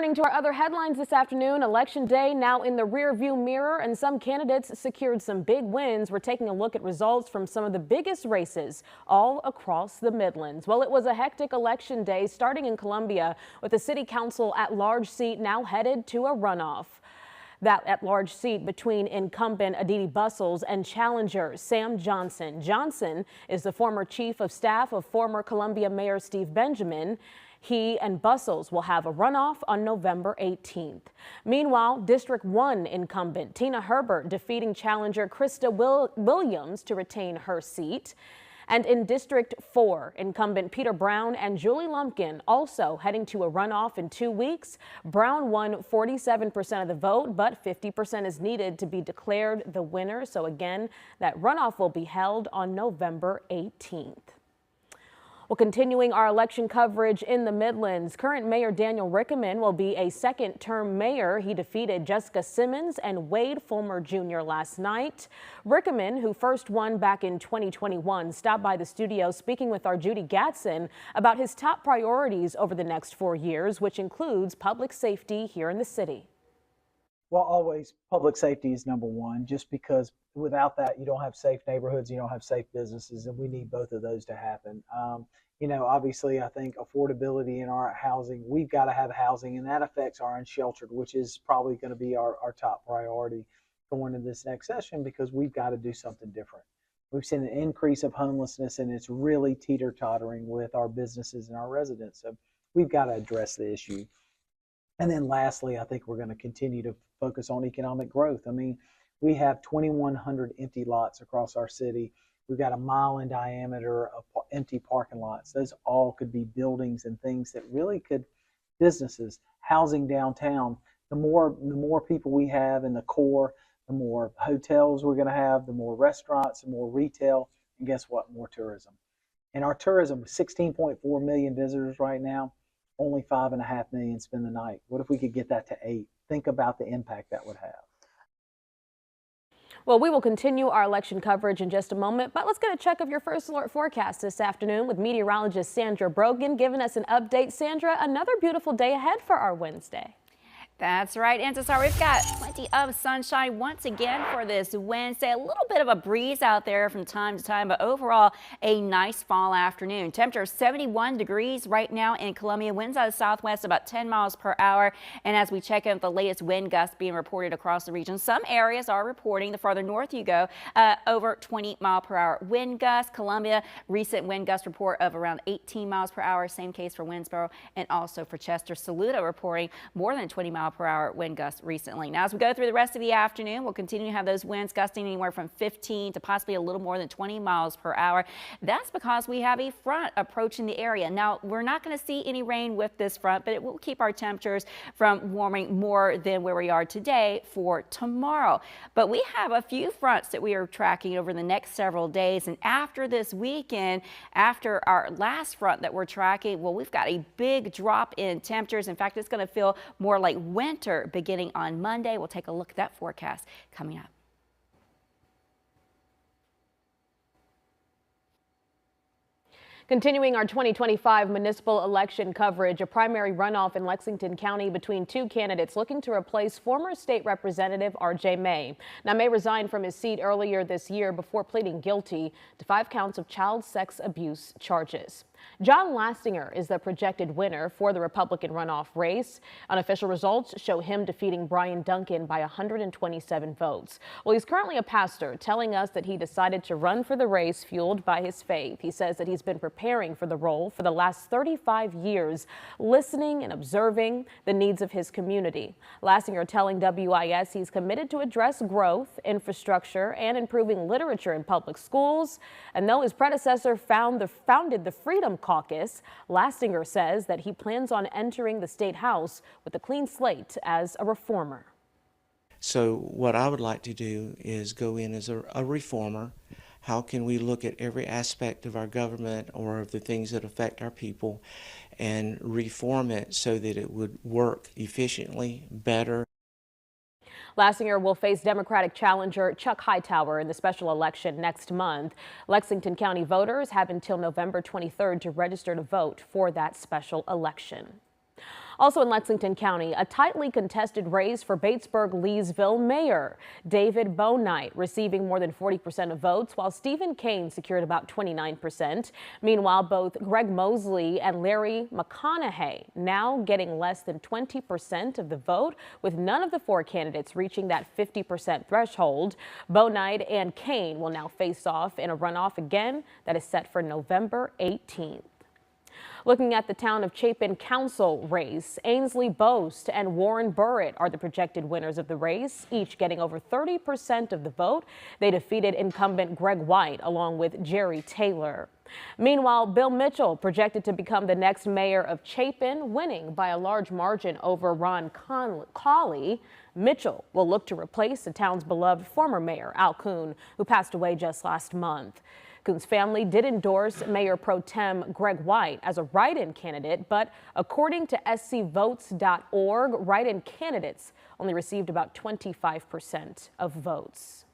Turning to our other headlines this afternoon, Election Day now in the rearview mirror, and some candidates secured some big wins. We're taking a look at results from some of the biggest races all across the Midlands. Well, it was a hectic Election Day starting in Columbia with the City Council at-large seat now headed to a runoff. That at-large seat between incumbent Aditi Bustles and challenger Sam Johnson. Johnson is the former chief of staff of former Columbia Mayor Steve Benjamin. He and Bustles will have a runoff on November 18th. Meanwhile, District 1 incumbent Tina Herbert defeating challenger Krista Williams to retain her seat. And in District 4, incumbent Peter Brown and Julie Lumpkin also heading to a runoff in 2 weeks. Brown won 47% of the vote, but 50% is needed to be declared the winner. So again, that runoff will be held on November 18th. Well, continuing our election coverage in the Midlands, current Mayor Daniel Rickaman will be a second-term mayor. He defeated Jessica Simmons and Wade Fulmer Jr. last night. Rickaman, who first won back in 2021, stopped by the studio speaking with our Judy Gatson about his top priorities over the next 4 years, which includes public safety here in the city. Well, always public safety is number one, just because without that, you don't have safe neighborhoods, you don't have safe businesses, and we need both of those to happen. Obviously, I think affordability in our housing, we've got to have housing, and that affects our unsheltered, which is probably going to be our top priority going into this next session, because we've got to do something different. We've seen an increase of homelessness, and it's really teeter-tottering with our businesses and our residents. So we've got to address the issue. And then lastly, I think we're going to continue to focus on economic growth. I mean, we have 2,100 empty lots across our city. We've got a mile in diameter of empty parking lots. Those all could be buildings and things that really could, businesses, housing downtown. The more people we have in the core, the more hotels we're going to have, the more restaurants, the more retail, and guess what? More tourism. And our tourism, 16.4 million visitors right now, only 5.5 million spend the night. What if we could get that to 8? Think about the impact that would have. Well, we will continue our election coverage in just a moment, but let's get a check of your first alert forecast this afternoon with meteorologist Sandra Brogan giving us an update. Sandra, another beautiful day ahead for our Wednesday. That's right, Intisar. We've got plenty of sunshine once again for this Wednesday. A little bit of a breeze out there from time to time, but overall a nice fall afternoon. Temperature 71 degrees right now in Columbia. Winds out of southwest about 10 miles per hour. And as we check out the latest wind gusts being reported across the region, some areas are reporting, the farther north you go, over 20 mile per hour wind gusts. Columbia, recent wind gust report of around 18 miles per hour. Same case for Winsboro and also for Chester. Saluda reporting more than 20 mile per hour wind gusts recently. Now, as we go through the rest of the afternoon, we'll continue to have those winds gusting anywhere from 15 to possibly a little more than 20 miles per hour. That's because we have a front approaching the area. Now, we're not going to see any rain with this front, but it will keep our temperatures from warming more than where we are today for tomorrow. But we have a few fronts that we are tracking over the next several days. And after this weekend, after our last front that we're tracking, well, we've got a big drop in temperatures. In fact, it's going to feel more like winter beginning on Monday. We'll take a look at that forecast coming up. Continuing our 2025 municipal election coverage, a primary runoff in Lexington County between two candidates looking to replace former state representative R.J. May. Now, May resigned from his seat earlier this year before pleading guilty to 5 counts of child sex abuse charges. John Lastinger is the projected winner for the Republican runoff race. Unofficial results show him defeating Brian Duncan by 127 votes. Well, he's currently a pastor, telling us that he decided to run for the race fueled by his faith. He says that he's been preparing for the role for the last 35 years, listening and observing the needs of his community. Lastinger telling WIS he's committed to address growth, infrastructure, and improving literature in public schools. And though his predecessor founded the Freedom Caucus, Lastinger says that he plans on entering the state house with a clean slate as a reformer. So what I would like to do is go in as a reformer. How can we look at every aspect of our government or of the things that affect our people and reform it so that it would work efficiently, better? Lastinger will face Democratic challenger Chuck Hightower in the special election next month. Lexington County voters have until November 23rd to register to vote for that special election. Also in Lexington County, a tightly contested race for Batesburg-Leesville mayor. David Bouknight receiving more than 40% of votes, while Stephen Kane secured about 29%. Meanwhile, both Greg Mosley and Larry McConaughey now getting less than 20% of the vote, with none of the four candidates reaching that 50% threshold. Bouknight and Kane will now face off in a runoff again that is set for November 18th. Looking at the town of Chapin council race, Ainsley Boast and Warren Burritt are the projected winners of the race, each getting over 30% of the vote. They defeated incumbent Greg White along with Jerry Taylor. Meanwhile, Bill Mitchell projected to become the next mayor of Chapin, winning by a large margin over Ron Cawley. Mitchell will look to replace the town's beloved former mayor, Al Kuhn, who passed away just last month. Kuhn's family did endorse Mayor Pro Tem Greg White as a write-in candidate, but according to scvotes.org, write-in candidates only received about 25% of votes.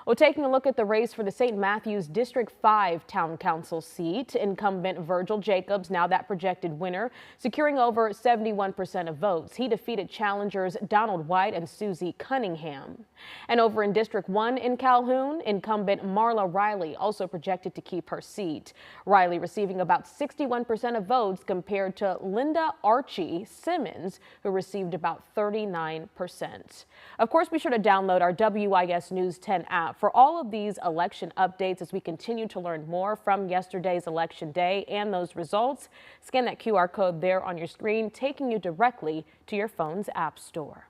Well, taking a look at the race for the St. Matthews District 5 Town Council seat, incumbent Virgil Jacobs, now that projected winner, securing over 71% of votes. He defeated challengers Donald White and Susie Cunningham. And over in District 1 in Calhoun, incumbent Marla Riley also projected to keep her seat. Riley receiving about 61% of votes compared to Linda Archie Simmons, who received about 39%. Of course, be sure to download our WIS News 10 app for all of these election updates as we continue to learn more from yesterday's election day and those results. Scan that QR code there on your screen, taking you directly to your phone's app store.